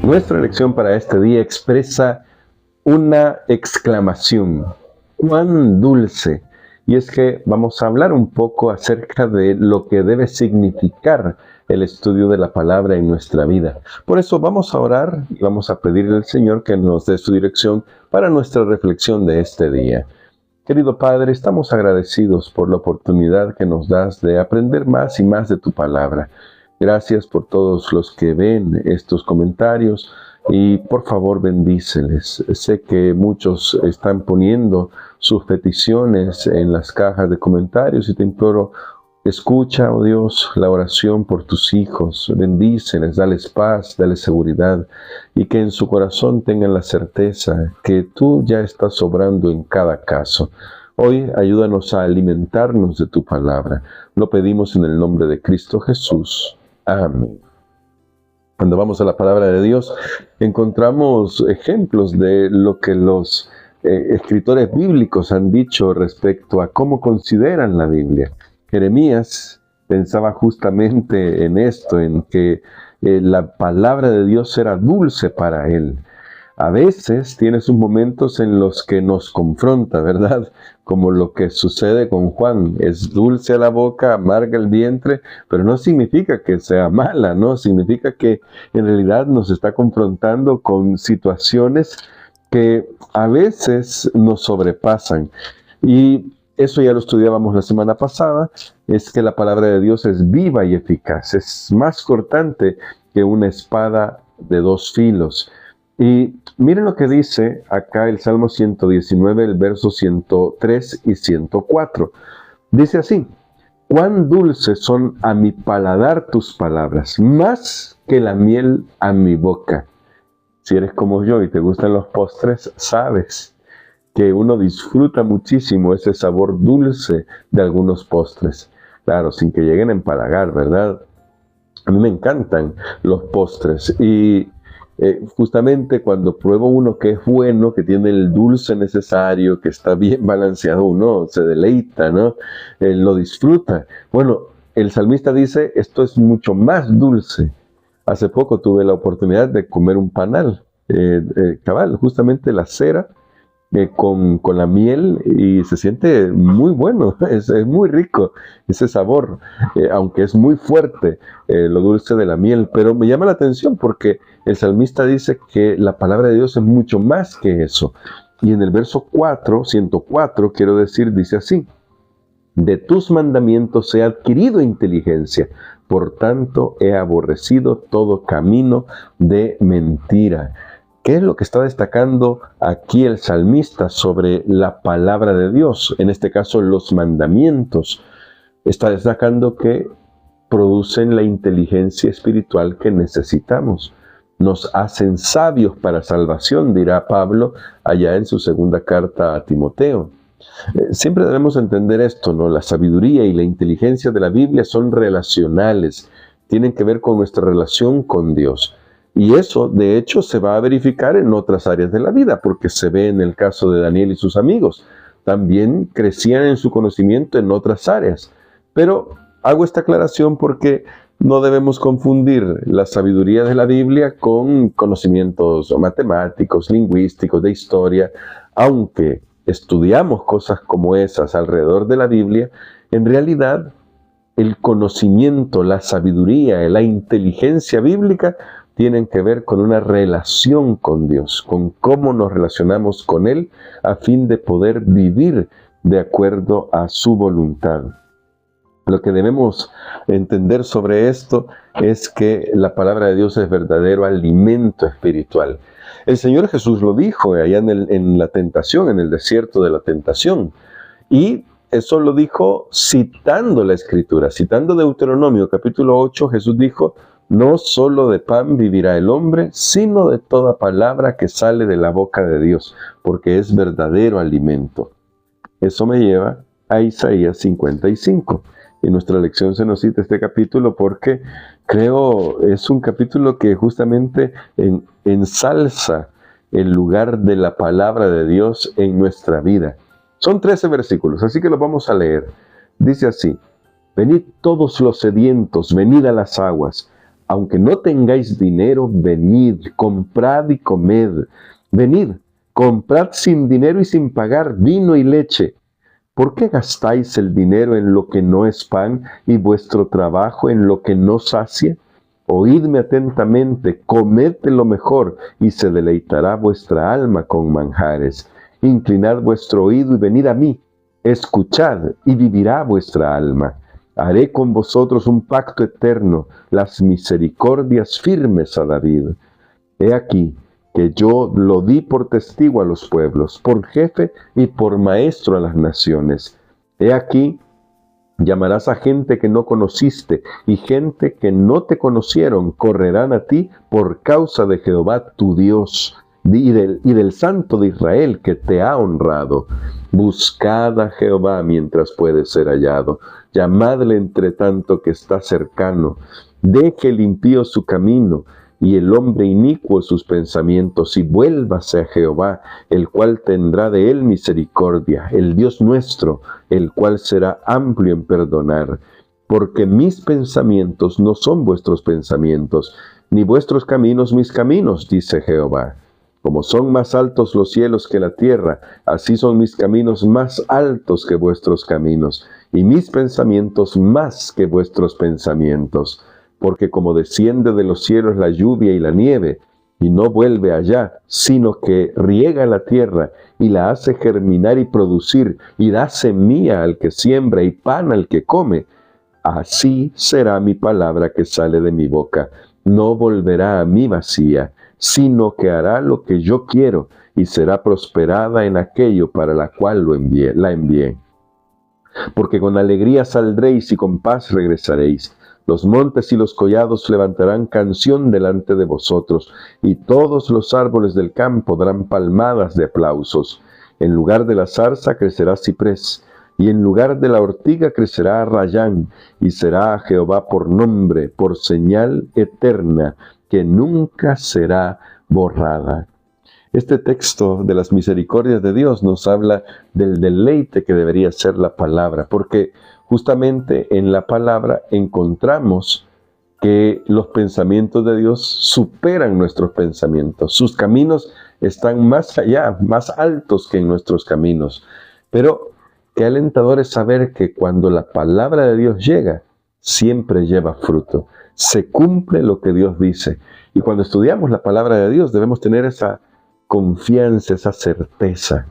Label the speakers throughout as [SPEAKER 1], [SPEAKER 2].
[SPEAKER 1] Nuestra lección para este día expresa una exclamación: ¡cuán dulce! Y es que vamos a hablar un poco acerca de lo que debe significar el estudio de la palabra en nuestra vida. Por eso vamos a orar y vamos a pedirle al Señor que nos dé su dirección para nuestra reflexión de este día. Querido Padre, estamos agradecidos por la oportunidad que nos das de aprender más y más de tu palabra. Gracias por todos los que ven estos comentarios y por favor bendíceles. Sé que muchos están poniendo sus peticiones en las cajas de comentarios y te imploro, escucha, oh Dios, la oración por tus hijos. Bendíceles, dales paz, dales seguridad y que en su corazón tengan la certeza que tú ya estás obrando en cada caso. Hoy ayúdanos a alimentarnos de tu palabra. Lo pedimos en el nombre de Cristo Jesús. Amén. Cuando vamos a la palabra de Dios, encontramos ejemplos de lo que los escritores bíblicos han dicho respecto a cómo consideran la Biblia. Jeremías pensaba justamente en esto, en que la palabra de Dios era dulce para él. A veces tiene sus momentos en los que nos confronta, ¿verdad? Como lo que sucede con Juan. Es dulce a la boca, amarga el vientre, pero no significa que sea mala, ¿no? Significa que en realidad nos está confrontando con situaciones que a veces nos sobrepasan. Y eso ya lo estudiábamos la semana pasada, es que la palabra de Dios es viva y eficaz. Es más cortante que una espada de dos filos. Y miren lo que dice acá el Salmo 119, el verso 103 y 104. Dice así: cuán dulces son a mi paladar tus palabras, más que la miel a mi boca. Si eres como yo y te gustan los postres, sabes que uno disfruta muchísimo ese sabor dulce de algunos postres. Claro, sin que lleguen a empalagar, ¿verdad? A mí me encantan los postres y justamente cuando pruebo uno que es bueno, que tiene el dulce necesario, que está bien balanceado, uno se deleita, ¿no? Lo disfruta. Bueno, el salmista dice, esto es mucho más dulce. Hace poco tuve la oportunidad de comer un panal, cabal, justamente la cera, con la miel, y se siente muy bueno, es muy rico ese sabor, aunque es muy fuerte lo dulce de la miel, pero me llama la atención porque el salmista dice que la palabra de Dios es mucho más que eso. Y en el verso 104, quiero decir, dice así: de tus mandamientos he adquirido inteligencia, por tanto he aborrecido todo camino de mentira. ¿Qué es lo que está destacando aquí el salmista sobre la palabra de Dios? En este caso, los mandamientos. Está destacando que producen la inteligencia espiritual que necesitamos. Nos hacen sabios para salvación, dirá Pablo allá en su segunda carta a Timoteo. Siempre debemos entender esto, ¿no? La sabiduría y la inteligencia de la Biblia son relacionales, tienen que ver con nuestra relación con Dios. Y eso, de hecho, se va a verificar en otras áreas de la vida, porque se ve en el caso de Daniel y sus amigos. También crecían en su conocimiento en otras áreas. Pero hago esta aclaración porque no debemos confundir la sabiduría de la Biblia con conocimientos matemáticos, lingüísticos, de historia. Aunque estudiamos cosas como esas alrededor de la Biblia, en realidad el conocimiento, la sabiduría, la inteligencia bíblica tienen que ver con una relación con Dios, con cómo nos relacionamos con Él a fin de poder vivir de acuerdo a su voluntad. Lo que debemos entender sobre esto es que la palabra de Dios es verdadero alimento espiritual. El Señor Jesús lo dijo allá en la tentación, en el desierto de la tentación. Y eso lo dijo citando la Escritura, citando Deuteronomio capítulo 8, Jesús dijo: no solo de pan vivirá el hombre, sino de toda palabra que sale de la boca de Dios, porque es verdadero alimento. Eso me lleva a Isaías 55. En nuestra lección se nos cita este capítulo porque creo es un capítulo que justamente ensalza el lugar de la palabra de Dios en nuestra vida. Son 13 versículos, así que los vamos a leer. Dice así: Venid todos los sedientos, venid a las aguas. Aunque no tengáis dinero, venid, comprad y comed. Venid, comprad sin dinero y sin pagar vino y leche. ¿Por qué gastáis el dinero en lo que no es pan y vuestro trabajo en lo que no sacia? Oídme atentamente, comed de lo mejor, y se deleitará vuestra alma con manjares. Inclinad vuestro oído y venid a mí. Escuchad, y vivirá vuestra alma. Haré con vosotros un pacto eterno, las misericordias firmes a David. He aquí que yo lo di por testigo a los pueblos, por jefe y por maestro a las naciones. He aquí, llamarás a gente que no conociste, y gente que no te conocieron correrán a ti por causa de Jehová tu Dios y del Santo de Israel que te ha honrado. Buscad a Jehová mientras puede ser hallado. Llamadle entre tanto que está cercano. Deje el impío su camino y el hombre inicuo sus pensamientos, y vuélvase a Jehová, el cual tendrá de él misericordia, el Dios nuestro, el cual será amplio en perdonar. Porque mis pensamientos no son vuestros pensamientos, ni vuestros caminos mis caminos, dice Jehová. Como son más altos los cielos que la tierra, así son mis caminos más altos que vuestros caminos, y mis pensamientos más que vuestros pensamientos. Porque como desciende de los cielos la lluvia y la nieve, y no vuelve allá, sino que riega la tierra, y la hace germinar y producir, y da semilla al que siembra y pan al que come, así será mi palabra que sale de mi boca. No volverá a mí vacía, sino que hará lo que yo quiero, y será prosperada en aquello para la cual la envié. Porque con alegría saldréis y con paz regresaréis. Los montes y los collados levantarán canción delante de vosotros, y todos los árboles del campo darán palmadas de aplausos. En lugar de la zarza crecerá ciprés, y en lugar de la ortiga crecerá rayán, y será a Jehová por nombre, por señal eterna, que nunca será borrada. Este texto de las misericordias de Dios nos habla del deleite que debería ser la palabra, porque justamente en la palabra encontramos que los pensamientos de Dios superan nuestros pensamientos. Sus caminos están más allá, más altos que en nuestros caminos. Pero qué alentador es saber que cuando la palabra de Dios llega, siempre lleva fruto. Se cumple lo que Dios dice. Y cuando estudiamos la palabra de Dios, debemos tener esa confianza, esa certeza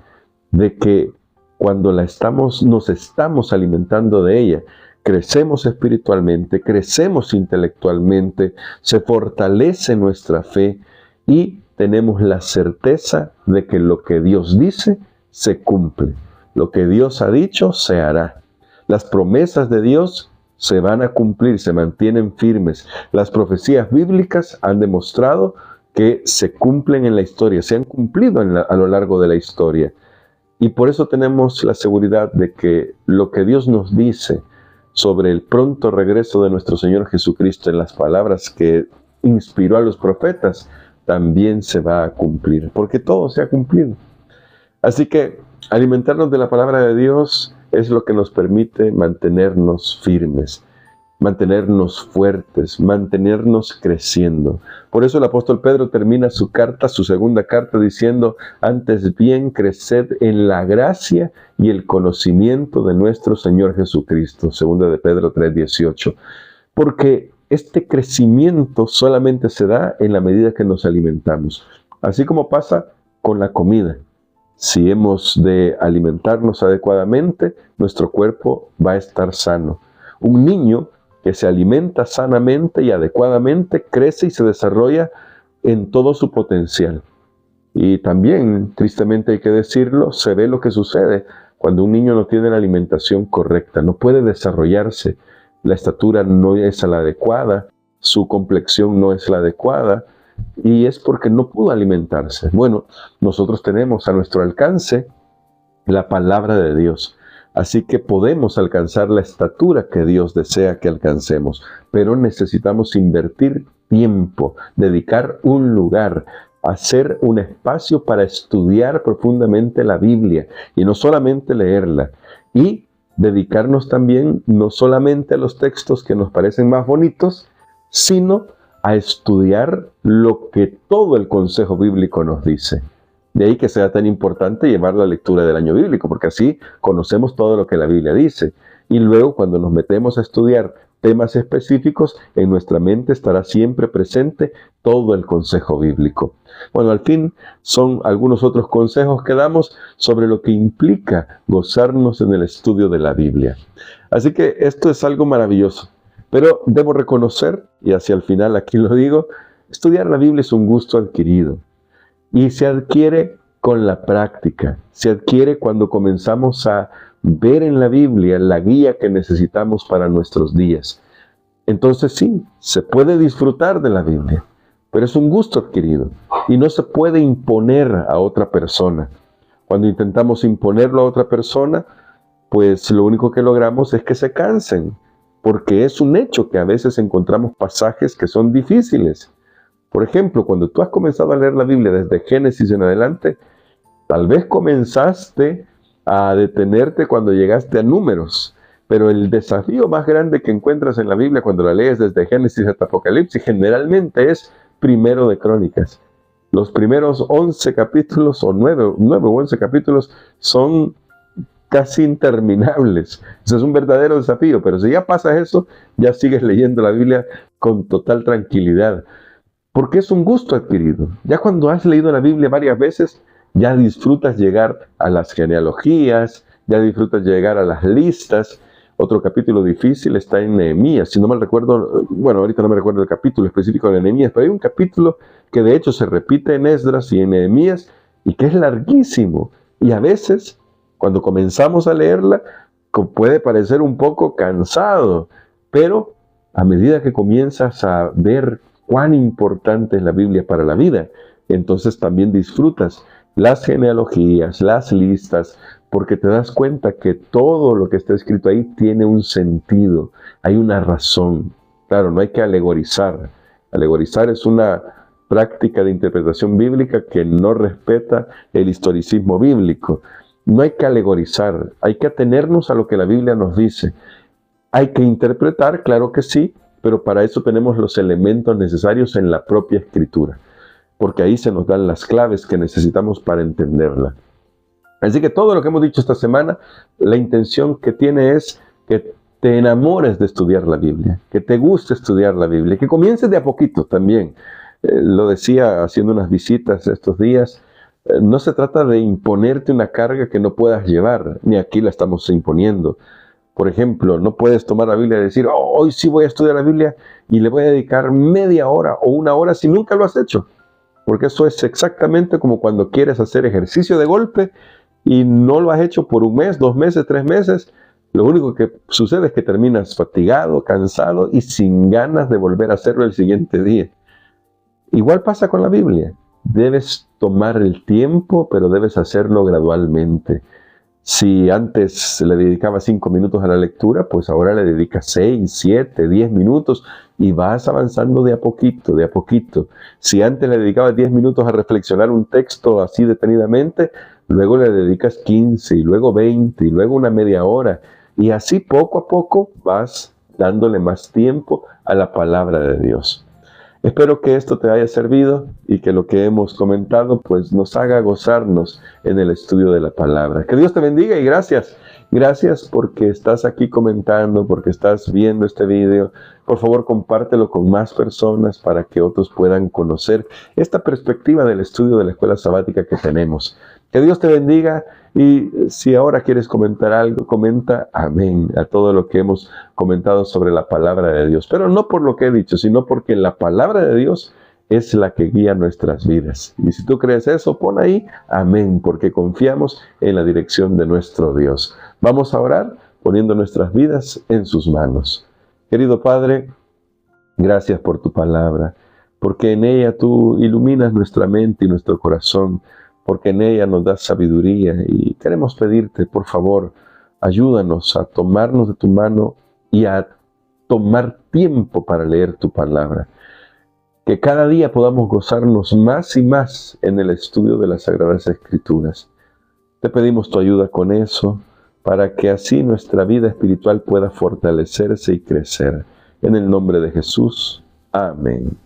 [SPEAKER 1] de que cuando nos estamos alimentando de ella, crecemos espiritualmente, crecemos intelectualmente, se fortalece nuestra fe y tenemos la certeza de que lo que Dios dice se cumple. Lo que Dios ha dicho se hará. Las promesas de Dios se van a cumplir, se mantienen firmes. Las profecías bíblicas han demostrado que se cumplen en la historia, se han cumplido a lo largo de la historia. Y por eso tenemos la seguridad de que lo que Dios nos dice sobre el pronto regreso de nuestro Señor Jesucristo en las palabras que inspiró a los profetas, también se va a cumplir, porque todo se ha cumplido. Así que alimentarnos de la palabra de Dios es lo que nos permite mantenernos firmes, mantenernos fuertes, mantenernos creciendo. Por eso el apóstol Pedro termina su segunda carta, diciendo: antes bien creced en la gracia y el conocimiento de nuestro Señor Jesucristo. Segunda de Pedro 3:18. Porque este crecimiento solamente se da en la medida que nos alimentamos. Así como pasa con la comida. Si hemos de alimentarnos adecuadamente, nuestro cuerpo va a estar sano. Un niño que se alimenta sanamente y adecuadamente crece y se desarrolla en todo su potencial. Y también, tristemente hay que decirlo, se ve lo que sucede cuando un niño no tiene la alimentación correcta, no puede desarrollarse, la estatura no es la adecuada, su complexión no es la adecuada, y es porque no pudo alimentarse. Bueno, nosotros tenemos a nuestro alcance la palabra de Dios. Así que podemos alcanzar la estatura que Dios desea que alcancemos, pero necesitamos invertir tiempo, dedicar un lugar, hacer un espacio para estudiar profundamente la Biblia y no solamente leerla, y dedicarnos también no solamente a los textos que nos parecen más bonitos, sino a estudiar lo que todo el consejo bíblico nos dice. De ahí que sea tan importante llevar la lectura del año bíblico, porque así conocemos todo lo que la Biblia dice. Y luego, cuando nos metemos a estudiar temas específicos, en nuestra mente estará siempre presente todo el consejo bíblico. Bueno, al fin son algunos otros consejos que damos sobre lo que implica gozarnos en el estudio de la Biblia. Así que esto es algo maravilloso. Pero debo reconocer, y hacia el final aquí lo digo, estudiar la Biblia es un gusto adquirido. Y se adquiere con la práctica, se adquiere cuando comenzamos a ver en la Biblia la guía que necesitamos para nuestros días. Entonces sí, se puede disfrutar de la Biblia, pero es un gusto adquirido y no se puede imponer a otra persona. Cuando intentamos imponerlo a otra persona, pues lo único que logramos es que se cansen, porque es un hecho que a veces encontramos pasajes que son difíciles. Por ejemplo, cuando tú has comenzado a leer la Biblia desde Génesis en adelante, tal vez comenzaste a detenerte cuando llegaste a Números, pero el desafío más grande que encuentras en la Biblia cuando la lees desde Génesis hasta Apocalipsis generalmente es Primero de Crónicas. Los primeros 11 capítulos, o 9 o 11 capítulos, son casi interminables. Ese es un verdadero desafío, pero si ya pasas eso, ya sigues leyendo la Biblia con total tranquilidad. Porque es un gusto adquirido. Ya cuando has leído la Biblia varias veces, ya disfrutas llegar a las genealogías, ya disfrutas llegar a las listas. Otro capítulo difícil está en Nehemías. Si no mal recuerdo, bueno, ahorita no me recuerdo el capítulo específico de Nehemías, pero hay un capítulo que de hecho se repite en Esdras y en Nehemías y que es larguísimo. Y a veces, cuando comenzamos a leerla, puede parecer un poco cansado, pero a medida que comienzas a ver cuán importante es la Biblia para la vida, entonces también disfrutas las genealogías, las listas, porque te das cuenta que todo lo que está escrito ahí tiene un sentido, hay una razón. Claro, no hay que alegorizar. Alegorizar es una práctica de interpretación bíblica que no respeta el historicismo bíblico. No hay que alegorizar, hay que atenernos a lo que la Biblia nos dice. Hay que interpretar, claro que sí, pero para eso tenemos los elementos necesarios en la propia Escritura, porque ahí se nos dan las claves que necesitamos para entenderla. Así que todo lo que hemos dicho esta semana, la intención que tiene es que te enamores de estudiar la Biblia, que te guste estudiar la Biblia, que comiences de a poquito también. Lo decía haciendo unas visitas estos días, no se trata de imponerte una carga que no puedas llevar, ni aquí la estamos imponiendo. Por ejemplo, no puedes tomar la Biblia y decir, oh, hoy sí voy a estudiar la Biblia y le voy a dedicar media hora o una hora si nunca lo has hecho. Porque eso es exactamente como cuando quieres hacer ejercicio de golpe y no lo has hecho por un mes, 2 meses, 3 meses. Lo único que sucede es que terminas fatigado, cansado y sin ganas de volver a hacerlo el siguiente día. Igual pasa con la Biblia. Debes tomar el tiempo, pero debes hacerlo gradualmente. Si antes le dedicaba 5 minutos a la lectura, pues ahora le dedicas 6, 7, 10 minutos y vas avanzando de a poquito, de a poquito. Si antes le dedicabas 10 minutos a reflexionar un texto así detenidamente, luego le dedicas 15 y luego 20 y luego una media hora. Y así poco a poco vas dándole más tiempo a la palabra de Dios. Espero que esto te haya servido y que lo que hemos comentado pues nos haga gozarnos en el estudio de la palabra. Que Dios te bendiga y gracias. Gracias porque estás aquí comentando, porque estás viendo este video. Por favor, compártelo con más personas para que otros puedan conocer esta perspectiva del estudio de la escuela sabática que tenemos. Que Dios te bendiga y si ahora quieres comentar algo, comenta amén a todo lo que hemos comentado sobre la palabra de Dios. Pero no por lo que he dicho, sino porque la palabra de Dios es la que guía nuestras vidas. Y si tú crees eso, pon ahí amén, porque confiamos en la dirección de nuestro Dios. Vamos a orar poniendo nuestras vidas en sus manos. Querido Padre, gracias por tu palabra, porque en ella tú iluminas nuestra mente y nuestro corazón, porque en ella nos das sabiduría y queremos pedirte, por favor, ayúdanos a tomarnos de tu mano y a tomar tiempo para leer tu palabra. Que cada día podamos gozarnos más y más en el estudio de las Sagradas Escrituras. Te pedimos tu ayuda con eso, para que así nuestra vida espiritual pueda fortalecerse y crecer. En el nombre de Jesús. Amén.